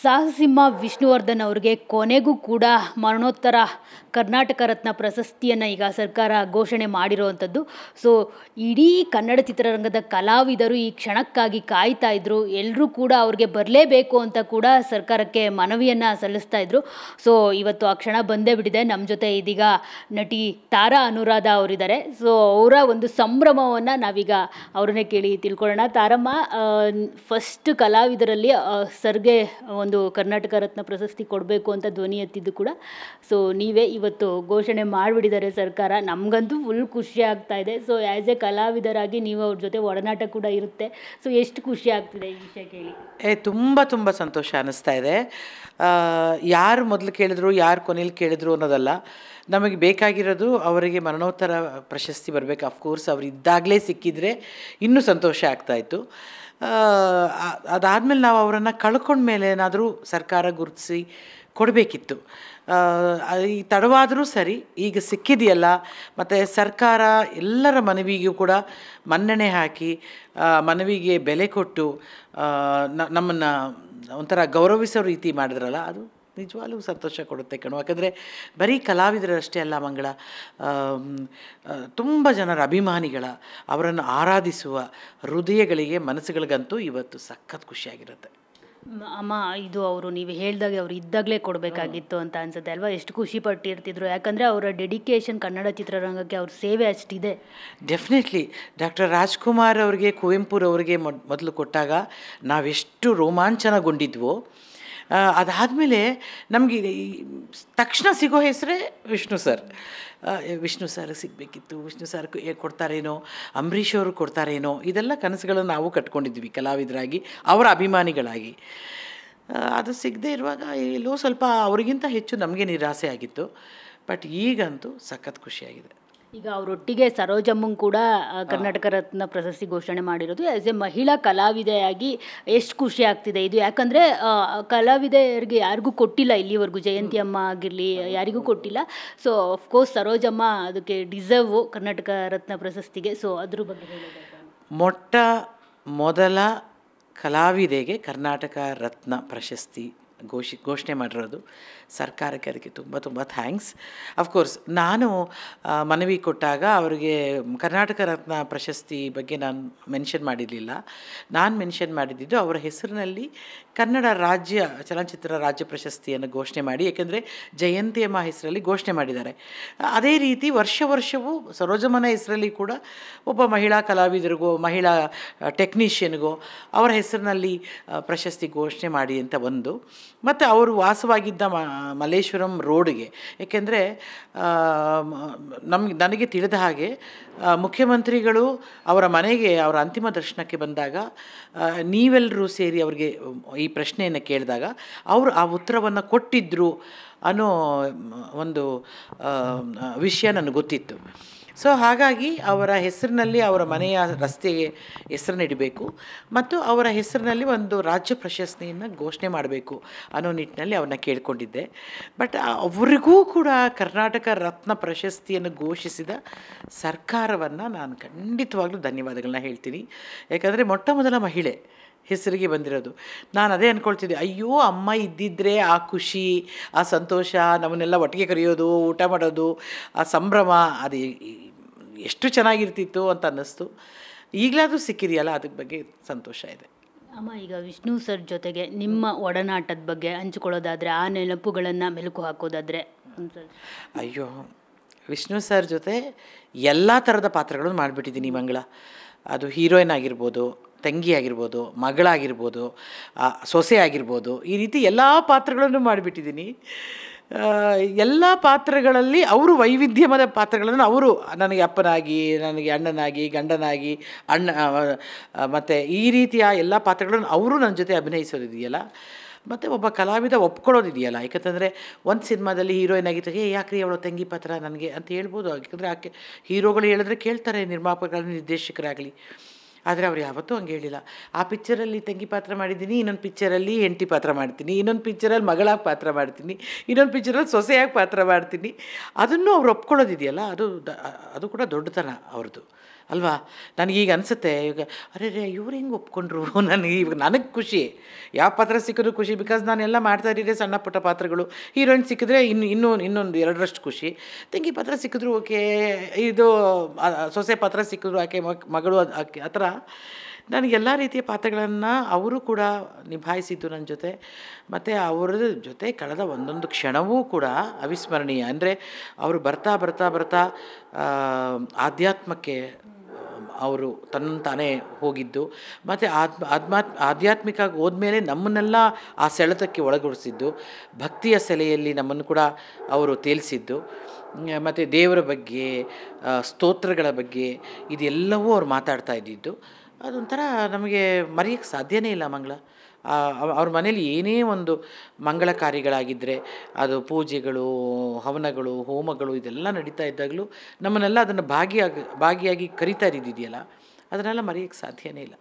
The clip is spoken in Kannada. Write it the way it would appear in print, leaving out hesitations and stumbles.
ಸಾಹಸಿಂಹ ವಿಷ್ಣುವರ್ಧನ್ ಅವರಿಗೆ ಕೊನೆಗೂ ಕೂಡ ಮರಣೋತ್ತರ ಕರ್ನಾಟಕ ರತ್ನ ಪ್ರಶಸ್ತಿಯನ್ನು ಈಗ ಸರ್ಕಾರ ಘೋಷಣೆ ಮಾಡಿರುವಂಥದ್ದು. ಸೊ ಇಡೀ ಕನ್ನಡ ಚಿತ್ರರಂಗದ ಕಲಾವಿದರು ಈ ಕ್ಷಣಕ್ಕಾಗಿ ಕಾಯ್ತಾ ಇದ್ರು. ಎಲ್ಲರೂ ಕೂಡ ಅವ್ರಿಗೆ ಬರಲೇಬೇಕು ಅಂತ ಕೂಡ ಸರ್ಕಾರಕ್ಕೆ ಮನವಿಯನ್ನು ಸಲ್ಲಿಸ್ತಾ ಇದ್ರು. ಸೊ ಇವತ್ತು ಆ ಕ್ಷಣ ಬಂದೇ ಬಿಟ್ಟಿದೆ. ನಮ್ಮ ಜೊತೆ ಇದೀಗ ನಟಿ ತಾರಾ ಅನುರಾಧ ಅವರಿದ್ದಾರೆ. ಸೊ ಅವರ ಒಂದು ಸಂಭ್ರಮವನ್ನು ನಾವೀಗ ಅವ್ರನ್ನೇ ಕೇಳಿ ತಿಳ್ಕೊಳ್ಳೋಣ. ತಾರಮ್ಮ, ಫಸ್ಟ್ ಕಲಾವಿದರಲ್ಲಿ ಸರ್ಗೆ ಒಂದು ಕರ್ನಾಟಕ ರತ್ನ ಪ್ರಶಸ್ತಿ ಕೊಡಬೇಕು ಅಂತ ಧ್ವನಿ ಎತ್ತಿದ್ದು ಕೂಡ ಸೊ ನೀವೇ. ಇವತ್ತು ಘೋಷಣೆ ಮಾಡಿಬಿಟ್ಟಿದ್ದಾರೆ ಸರ್ಕಾರ. ನಮಗಂತೂ ಫುಲ್ ಖುಷಿ ಆಗ್ತಾ ಇದೆ. ಸೊ ಆ್ಯಸ್ ಎ ಕಲಾವಿದರಾಗಿ ನೀವು ಅವ್ರ ಜೊತೆ ಒಡನಾಟ ಕೂಡ ಇರುತ್ತೆ. ಸೊ ಎಷ್ಟು ಖುಷಿ ಆಗ್ತಿದೆ ಈ ವಿಷಯ ಕೇಳಿ? ತುಂಬ ಸಂತೋಷ ಅನ್ನಿಸ್ತಾ ಇದೆ. ಯಾರು ಮೊದಲು ಕೇಳಿದ್ರು, ಯಾರು ಕೊನೆಯಲ್ಲಿ ಕೇಳಿದ್ರು ಅನ್ನೋದಲ್ಲ. ನಮಗೆ ಬೇಕಾಗಿರೋದು ಅವರಿಗೆ ಮರಣೋತ್ತರ ಪ್ರಶಸ್ತಿ ಬರಬೇಕು. ಅಫ್ಕೋರ್ಸ್ ಅವ್ರು ಇದ್ದಾಗಲೇ ಸಿಕ್ಕಿದರೆ ಇನ್ನೂ ಸಂತೋಷ ಆಗ್ತಾಯಿತ್ತು. ಅದಾದಮೇಲೆ ನಾವು ಅವರನ್ನು ಕಳ್ಕೊಂಡ್ಮೇಲೆ ಏನಾದರೂ ಸರ್ಕಾರ ಗುರುತಿಸಿ ಕೊಡಬೇಕಿತ್ತು. ಈ ತಡವಾದರೂ ಸರಿ, ಈಗ ಸಿಕ್ಕಿದೆಯಲ್ಲ. ಮತ್ತು ಸರ್ಕಾರ ಎಲ್ಲರ ಮನವಿಗೂ ಕೂಡ ಮನ್ನಣೆ ಹಾಕಿ ಮನವಿಗೆ ಬೆಲೆ ಕೊಟ್ಟು ನಮ್ಮನ್ನು ಒಂಥರ ಗೌರವಿಸೋ ರೀತಿ ಮಾಡಿದ್ರಲ್ಲ, ಅದು ನಿಜವಾಗ್ಲೂ ಸಂತೋಷ ಕೊಡುತ್ತೆ ಕಣು. ಯಾಕಂದರೆ ಬರೀ ಕಲಾವಿದರಷ್ಟೇ ಅಲ್ಲ ಮಂಗಳ, ತುಂಬ ಜನರ ಅಭಿಮಾನಿಗಳ, ಅವರನ್ನು ಆರಾಧಿಸುವ ಹೃದಯಗಳಿಗೆ, ಮನಸ್ಸುಗಳಿಗಂತೂ ಇವತ್ತು ಸಖತ್ ಖುಷಿಯಾಗಿರುತ್ತೆ. ಅಮ್ಮ, ಇದು ಅವರು ನೀವು ಹೇಳ್ದಾಗೆ ಅವ್ರು ಇದ್ದಾಗಲೇ ಕೊಡಬೇಕಾಗಿತ್ತು ಅಂತ ಅನ್ಸುತ್ತೆ ಅಲ್ವಾ? ಎಷ್ಟು ಖುಷಿ ಪಟ್ಟಿರ್ತಿದ್ರು. ಯಾಕಂದರೆ ಅವರ ಡೆಡಿಕೇಶನ್ ಕನ್ನಡ ಚಿತ್ರರಂಗಕ್ಕೆ ಅವ್ರ ಸೇವೆ ಅಷ್ಟಿದೆ. ಡೆಫಿನೆಟ್ಲಿ. ಡಾಕ್ಟರ್ ರಾಜ್ಕುಮಾರ್ ಅವರಿಗೆ, ಕುವೆಂಪುರವರಿಗೆ ಮೊದಲು ಕೊಟ್ಟಾಗ ನಾವೆಷ್ಟು ರೋಮಾಂಚನಗೊಂಡಿದ್ವೋ, ಅದಾದಮೇಲೆ ನಮಗೆ ತಕ್ಷಣ ಸಿಗೋ ಹೆಸರೇ ವಿಷ್ಣು ಸರ್. ವಿಷ್ಣು ಸರ್ ಸಿಗಬೇಕಿತ್ತು, ವಿಷ್ಣು ಸರ್ ಕೊಡ್ತಾರೇನೋ, ಅಂಬರೀಷ್ ಅವರು ಕೊಡ್ತಾರೇನೋ, ಇದೆಲ್ಲ ಕನಸುಗಳನ್ನು ನಾವು ಕಟ್ಕೊಂಡಿದ್ವಿ ಕಲಾವಿದರಾಗಿ, ಅವರ ಅಭಿಮಾನಿಗಳಾಗಿ. ಅದು ಸಿಗದೆ ಇರುವಾಗ ಎಲ್ಲೋ ಸ್ವಲ್ಪ ಅವರಿಗಿಂತ ಹೆಚ್ಚು ನಮಗೆ ನಿರಾಸೆ ಆಗಿತ್ತು. ಬಟ್ ಈಗಂತೂ ಸಖತ್ ಖುಷಿಯಾಗಿದೆ. ಈಗ ಅವರೊಟ್ಟಿಗೆ ಸರೋಜಮ್ಮಂಗೆ ಕೂಡ ಕರ್ನಾಟಕ ರತ್ನ ಪ್ರಶಸ್ತಿ ಘೋಷಣೆ ಮಾಡಿರೋದು. ಆ್ಯಸ್ ಎ ಮಹಿಳಾ ಕಲಾವಿದೆಯಾಗಿ ಎಷ್ಟು ಖುಷಿ ಆಗ್ತಿದೆ ಇದು. ಯಾಕಂದರೆ ಕಲಾವಿದರಿಗೆ ಯಾರಿಗೂ ಕೊಟ್ಟಿಲ್ಲ ಇಲ್ಲಿವರೆಗೂ. ಜಯಂತಿ ಅಮ್ಮ ಆಗಿರಲಿ, ಯಾರಿಗೂ ಕೊಟ್ಟಿಲ್ಲ. ಸೊ ಅಫ್ಕೋರ್ಸ್ ಸರೋಜಮ್ಮ ಅದಕ್ಕೆ ಡಿಸರ್ವ್ ಕರ್ನಾಟಕ ರತ್ನ ಪ್ರಶಸ್ತಿಗೆ. ಸೊ ಅದ್ರ ಬಗ್ಗೆ ಹೇಳೋದಾದ್ರೆ, ಮೊಟ್ಟ ಮೊದಲ ಕಲಾವಿದೆಗೆ ಕರ್ನಾಟಕ ರತ್ನ ಪ್ರಶಸ್ತಿ ಘೋಷಣೆ ಮಾಡಿರೋದು ಸರ್ಕಾರಕ್ಕೆ. ಅದಕ್ಕೆ ತುಂಬ ಥ್ಯಾಂಕ್ಸ್. ಅಫ್ಕೋರ್ಸ್ ನಾನು ಮನವಿ ಕೊಟ್ಟಾಗ ಅವರಿಗೆ ಕರ್ನಾಟಕ ರತ್ನ ಪ್ರಶಸ್ತಿ ಬಗ್ಗೆ ನಾನು ಮೆನ್ಷನ್ ಮಾಡಿರಲಿಲ್ಲ. ನಾನು ಮೆನ್ಷನ್ ಮಾಡಿದ್ದು ಅವರ ಹೆಸರಿನಲ್ಲಿ ಕನ್ನಡ ರಾಜ್ಯ ಚಲನಚಿತ್ರ ರಾಜ್ಯ ಪ್ರಶಸ್ತಿಯನ್ನು ಘೋಷಣೆ ಮಾಡಿ, ಏಕೆಂದರೆ ಜಯಂತಿಯಮ್ಮ ಹೆಸರಲ್ಲಿ ಘೋಷಣೆ ಮಾಡಿದ್ದಾರೆ. ಅದೇ ರೀತಿ ವರ್ಷವೂ ಸರೋಜಮ್ಮನ ಹೆಸರಲ್ಲಿ ಕೂಡ ಒಬ್ಬ ಮಹಿಳಾ ಕಲಾವಿದರಿಗೋ, ಮಹಿಳಾ ಟೆಕ್ನಿಷಿಯನ್ಗೋ ಅವರ ಹೆಸರಿನಲ್ಲಿ ಪ್ರಶಸ್ತಿ ಘೋಷಣೆ ಮಾಡಿ ಅಂತ ಒಂದು. ಮತ್ತು ಅವರು ವಾಸವಾಗಿದ್ದ ಮಲ್ಲೇಶ್ವರಂ ರೋಡ್ಗೆ, ಏಕೆಂದರೆ ನನಗೆ ತಿಳಿದ ಹಾಗೆ ಮುಖ್ಯಮಂತ್ರಿಗಳು ಅವರ ಮನೆಗೆ ಅವರ ಅಂತಿಮ ದರ್ಶನಕ್ಕೆ ಬಂದಾಗ ನೀವೆಲ್ಲರೂ ಸೇರಿ ಅವರಿಗೆ ಈ ಪ್ರಶ್ನೆಯನ್ನು ಕೇಳಿದಾಗ ಅವರು ಆ ಉತ್ತರವನ್ನು ಕೊಟ್ಟಿದ್ದರು ಅನ್ನೋ ಒಂದು ವಿಷಯ ನನಗೆ ಗೊತ್ತಿತ್ತು. ಸೊ ಹಾಗಾಗಿ ಅವರ ಹೆಸರಿನಲ್ಲಿ ಅವರ ಮನೆಯ ರಸ್ತೆಗೆ ಹೆಸರನ್ನಿಡಬೇಕು ಮತ್ತು ಅವರ ಹೆಸರಿನಲ್ಲಿ ಒಂದು ರಾಜ್ಯ ಪ್ರಶಸ್ತಿಯನ್ನು ಘೋಷಣೆ ಮಾಡಬೇಕು ಅನ್ನೋ ನಿಟ್ಟಿನಲ್ಲಿ ಅವ್ರನ್ನ ಕೇಳಿಕೊಂಡಿದ್ದೆ. ಬಟ್ ಅವರಿಗೂ ಕೂಡ ಕರ್ನಾಟಕ ರತ್ನ ಪ್ರಶಸ್ತಿಯನ್ನು ಘೋಷಿಸಿದ ಸರ್ಕಾರವನ್ನು ನಾನು ಖಂಡಿತವಾಗ್ಲೂ ಧನ್ಯವಾದಗಳನ್ನ ಹೇಳ್ತೀನಿ. ಯಾಕಂದರೆ ಮೊಟ್ಟ ಮೊದಲ ಮಹಿಳೆ ಹೆಸರಿಗೆ ಬಂದಿರೋದು. ನಾನು ಅದೇ ಅಂದ್ಕೊಳ್ತಿದ್ದೆ, ಅಯ್ಯೋ ಅಮ್ಮ ಇದ್ದಿದ್ದರೆ ಆ ಖುಷಿ, ಆ ಸಂತೋಷ, ನಮ್ಮನ್ನೆಲ್ಲ ಒಟ್ಟಿಗೆ ಕರೆಯೋದು, ಊಟ ಮಾಡೋದು, ಆ ಸಂಭ್ರಮ, ಅದು ಎಷ್ಟು ಚೆನ್ನಾಗಿರ್ತಿತ್ತು ಅಂತ ಅನ್ನಿಸ್ತು. ಈಗಲಾದರೂ ಸಿಕ್ಕಿದೆಯಲ್ಲ, ಅದ್ರ ಬಗ್ಗೆ ಸಂತೋಷ ಇದೆ. ಅಮ್ಮ, ಈಗ ವಿಷ್ಣು ಸರ್ ಜೊತೆಗೆ ನಿಮ್ಮ ಒಡನಾಟದ ಬಗ್ಗೆ ಹಂಚಿಕೊಳ್ಳೋದಾದರೆ, ಆ ನೆನಪುಗಳನ್ನು ಮೆಲುಕು ಹಾಕೋದಾದರೆ? ಅಯ್ಯೋ, ವಿಷ್ಣು ಸರ್ ಜೊತೆ ಎಲ್ಲ ಥರದ ಪಾತ್ರಗಳನ್ನು ಮಾಡಿಬಿಟ್ಟಿದ್ದೀನಿ ಮಂಗಳ. ಅದು ಹೀರೋಯಿನ್ ಆಗಿರ್ಬೋದು, ತಂಗಿ ಆಗಿರ್ಬೋದು, ಮಗಳಾಗಿರ್ಬೋದು, ಸೊಸೆ ಆಗಿರ್ಬೋದು, ಈ ರೀತಿ ಎಲ್ಲ ಪಾತ್ರಗಳನ್ನು ಮಾಡಿಬಿಟ್ಟಿದ್ದೀನಿ. ಎಲ್ಲ ಪಾತ್ರಗಳಲ್ಲಿ ಅವರು ವೈವಿಧ್ಯಮದ ಪಾತ್ರಗಳನ್ನು ಅವರು ನನಗೆ ಅಪ್ಪನಾಗಿ, ನನಗೆ ಅಣ್ಣನಾಗಿ, ಗಂಡನಾಗಿ, ಮತ್ತು ಈ ರೀತಿಯ ಎಲ್ಲ ಪಾತ್ರಗಳನ್ನು ಅವರು ನನ್ನ ಜೊತೆ ಅಭಿನಯಿಸೋದಿದೆಯಲ್ಲ. ಮತ್ತು ಒಬ್ಬ ಕಲಾವಿದ ಒಪ್ಕೊಳ್ಳೋದಿದೆಯಲ್ಲ. ಯಾಕಂತಂದರೆ ಒಂದು ಸಿನಿಮಾದಲ್ಲಿ ಹೀರೋಯಿನ್ ಆಗಿತ್ತು, ಯಾಕ್ರಿ ಅವಳು ತಂಗಿ ಪಾತ್ರ ನನಗೆ ಅಂತ ಹೇಳ್ಬೋದು. ಯಾಕಂದರೆ ಆಕೆ ಹೀರೋಗಳು ಹೇಳಿದ್ರೆ ಕೇಳ್ತಾರೆ, ನಿರ್ಮಾಪಕರ ನಿರ್ದೇಶಕರಾಗಲಿ. ಆದರೆ ಅವ್ರು ಯಾವತ್ತೂ ಹಂಗೆ ಹೇಳಿಲ್ಲ. ಆ ಪಿಕ್ಚರಲ್ಲಿ ತಂಗಿ ಪಾತ್ರ ಮಾಡಿದ್ದೀನಿ, ಇನ್ನೊಂದು ಪಿಕ್ಚರಲ್ಲಿ ಹೆಂಡತಿ ಪಾತ್ರ ಮಾಡ್ತೀನಿ, ಇನ್ನೊಂದು ಪಿಕ್ಚರಲ್ಲಿ ಮಗಳಾಗಿ ಪಾತ್ರ ಮಾಡ್ತೀನಿ, ಇನ್ನೊಂದು ಪಿಕ್ಚರಲ್ಲಿ ಸೊಸೆಯಾಗಿ ಪಾತ್ರ ಮಾಡ್ತೀನಿ. ಅದನ್ನು ಅವ್ರು ಒಪ್ಕೊಳ್ಳೋದಿದೆಯಲ್ಲ, ಅದು ಕೂಡ ದೊಡ್ಡತನ ಅವ್ರದ್ದು. ಅಲ್ವಾ? ನನಗೀಗ ಅನಿಸುತ್ತೆ ಈಗ, ಅರೆ ರೇ ಇವ್ರು ಹೆಂಗೆ ಒಪ್ಕೊಂಡ್ರು ನನಗೆ ಇವಾಗ ನನಗೆ ಖುಷಿ, ಯಾವ ಪಾತ್ರ ಸಿಕ್ಕಿದ್ರು ಖುಷಿ. ಬಿಕಾಸ್ ನಾನೆಲ್ಲ ಮಾಡ್ತಾ ಇದ್ದಿದ್ದೆ ಸಣ್ಣ ಪುಟ್ಟ ಪಾತ್ರಗಳು. ಹೀರೋಯಿನ್ ಸಿಕ್ಕಿದ್ರೆ ಇನ್ನೊಂದು ಎರಡರಷ್ಟು ಖುಷಿ. ತಂಗಿ ಪಾತ್ರ ಸಿಕ್ಕಿದ್ರು ಓಕೆ, ಇದು ಸೊಸೆ ಪಾತ್ರ ಸಿಕ್ಕಿದ್ರು ಆಕೆ ಮಗಳು ಆಕೆ ಆ ಥರ ನನಗೆಲ್ಲ ರೀತಿಯ ಪಾತ್ರಗಳನ್ನು ಅವರು ಕೂಡ ನಿಭಾಯಿಸಿದ್ದು ನನ್ನ ಜೊತೆ. ಮತ್ತು ಅವರ ಜೊತೆ ಕಳೆದ ಒಂದೊಂದು ಕ್ಷಣವೂ ಕೂಡ ಅವಿಸ್ಮರಣೀಯ. ಅಂದರೆ ಅವರು ಬರ್ತಾ ಬರ್ತಾ ಬರ್ತಾ ಆಧ್ಯಾತ್ಮಕ್ಕೆ ಅವರು ತನ್ನ ತಾನೇ ಹೋಗಿದ್ದು, ಮತ್ತು ಆಧ್ಯಾತ್ಮಿಕ ಹೋದ್ಮೇಲೆ ನಮ್ಮನ್ನೆಲ್ಲ ಆ ಸೆಳೆತಕ್ಕೆ ಒಳಗೊಳಿಸಿದ್ದು, ಭಕ್ತಿಯ ಸೆಲೆಯಲ್ಲಿ ನಮ್ಮನ್ನು ಕೂಡ ಅವರು ತೇಲಿಸಿದ್ದು, ಮತ್ತು ದೇವರ ಬಗ್ಗೆ, ಸ್ತೋತ್ರಗಳ ಬಗ್ಗೆ ಇದೆಲ್ಲವೂ ಅವ್ರು ಮಾತಾಡ್ತಾ ಇದ್ದಿದ್ದು ಅದೊಂಥರ ನಮಗೆ ಮರೆಯೋಕ್ಕೆ ಸಾಧ್ಯನೇ ಇಲ್ಲ. ಅವ್ರ ಮನೇಲಿ ಏನೇ ಒಂದು ಮಂಗಳ ಕಾರ್ಯಗಳಾಗಿದ್ದರೆ, ಅದು ಪೂಜೆಗಳು, ಹವನಗಳು, ಹೋಮಗಳು ಇದೆಲ್ಲ ನಡೀತಾ ಇದ್ದಾಗಲೂ ನಮ್ಮನ್ನೆಲ್ಲ ಅದನ್ನು ಭಾಗಿಯಾಗಿ ಕರಿತಾ ಇದ್ದಿದೆಯಲ್ಲ, ಅದನ್ನೆಲ್ಲ ಮರೆಯೋಕ್ಕೆ ಸಾಧ್ಯನೇ ಇಲ್ಲ.